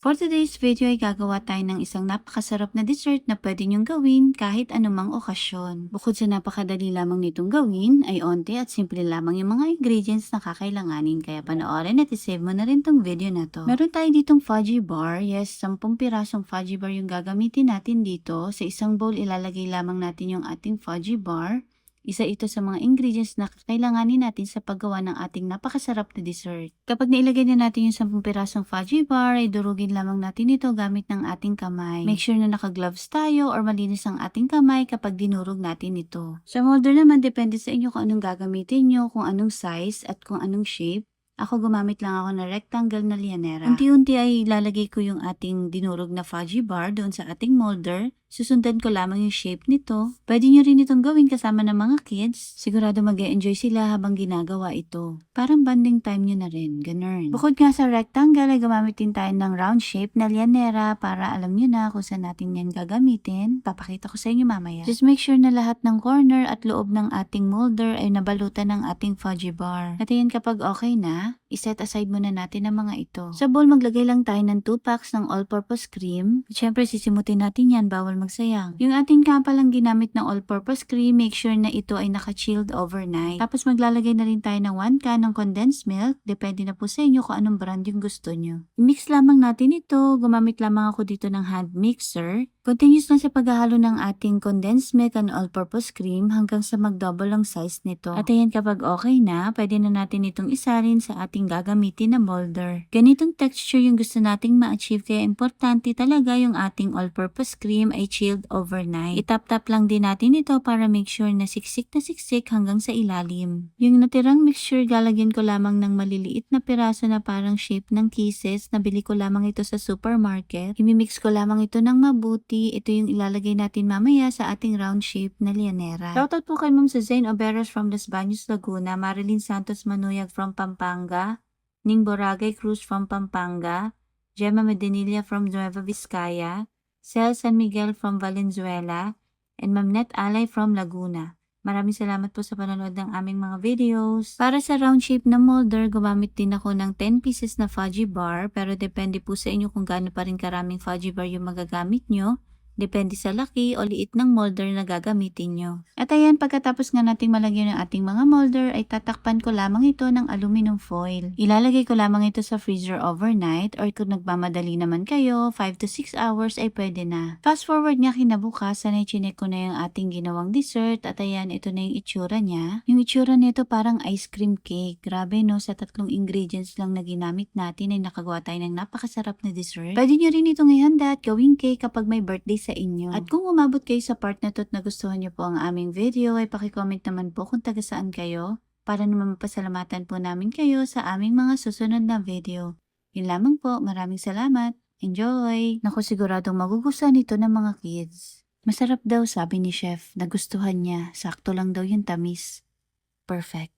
For today's video ay gagawa tayo ng isang napakasarap na dessert na pwede nyong gawin kahit anumang okasyon. Bukod sa napakadali lamang nitong gawin, ay onti at simple lamang yung mga ingredients na kakailanganin. Kaya panoorin at isave mo na rin tong video na to. Meron tayo ditong fudgy bar. Yes, 10 pirasong fudgy bar yung gagamitin natin dito. Sa isang bowl ilalagay lamang natin yung ating fudgy bar. Isa ito sa mga ingredients na kakailanganin natin sa paggawa ng ating napakasarap na dessert. Kapag nailagay na natin yung 10 pirasong fudgy bar, ay durugin lamang natin ito gamit ng ating kamay. Make sure na naka-gloves tayo or malinis ang ating kamay kapag dinurog natin ito. Sa molder naman, depende sa inyo kung anong gagamitin nyo, kung anong size at kung anong shape. Ako gumamit lang ako ng rectangle na lianera. Unti-unti ay ilalagay ko yung ating dinurog na fudgy bar doon sa ating molder. Susundan ko lamang yung shape nito. Pwede nyo rin itong gawin kasama ng mga kids. Sigurado mag-e-enjoy sila habang ginagawa ito. Parang bonding time nyo na rin. Ganun. Bukod nga sa rectangle ay gumamit din tayo ng round shape na lianera para alam nyo na kung saan natin yan gagamitin. Papakita ko sa inyo mamaya. Just make sure na lahat ng corner at loob ng ating molder ay nabalutan ng ating fudgy bar. At yan kapag okay na, iset aside muna natin ang mga ito. Sa bowl maglagay lang tayo ng 2 packs ng all-purpose cream. At syempre sisimutin natin yan, bawal magsayang. Yung ating kapalang ginamit ng all-purpose cream, make sure na ito ay naka-chilled overnight. Tapos maglalagay na rin tayo ng 1 can ng condensed milk. Depende na po sa inyo kung anong brand yung gusto nyo. I-mix lamang natin ito. Gumamit lamang ako dito ng hand mixer. Continuous lang sa paghahalo ng ating condensed milk and all-purpose cream hanggang sa mag-double ang size nito. At ayan, kapag okay na, pwede na natin itong isalin sa ating gagamitin na molder. Ganitong texture yung gusto nating ma-achieve, kaya importante talaga yung ating all-purpose cream ay chilled overnight. Itap-tap lang din natin ito para make sure na siksik hanggang sa ilalim. Yung natirang mixture, lalagyan ko lamang ng maliliit na piraso na parang shape ng kisses. Nabili ko lamang ito sa supermarket. Imimix ko lamang ito ng mabuti. Ito yung ilalagay natin mamaya sa ating round shape na lianera. Shoutout po kay Ma'am Suzanne Oberos from Los Baños, Laguna, Marilyn Santos Manuyag from Pampanga, Ning Boragay Cruz from Pampanga, Gemma Medinilla from Nueva Vizcaya, Cel San Miguel from Valenzuela, and Ma'am Net Alay from Laguna. Maraming salamat po sa panonood ng aming mga videos. Para sa round shape na molder, gumamit din ako ng 10 pieces na fudgy bar, pero depende po sa inyo kung gaano pa rin karaming fudgy bar yung magagamit nyo. Depende sa laki o liit ng molder na gagamitin nyo. At ayan, pagkatapos nga nating malagyan ng ating mga molder, ay tatakpan ko lamang ito ng aluminum foil. Ilalagay ko lamang ito sa freezer overnight, or kung nagmamadali naman kayo, 5 to 6 hours ay pwede na. Fast forward nga kinabukasan ay chinek ko na yung ating ginawang dessert, at ayan, ito na yung itsura niya. Yung itsura nito parang ice cream cake. Grabe no, sa 3 ingredients lang na ginamit natin ay nakagawa tayo ng napakasarap na dessert. Pwede nyo rin itong ihanda at gawing cake kapag may birthday sa inyo. At kung umabot kayo sa part na to at nagustuhan nyo po ang aming video, ay pakicomment naman po kung taga saan kayo para naman mapasalamatan po namin kayo sa aming mga susunod na video. Yun lamang po, maraming salamat. Enjoy! Naku, siguradong magugustuhan ito ng mga kids. Masarap daw, sabi ni chef. Nagustuhan niya. Sakto lang daw yung tamis. Perfect.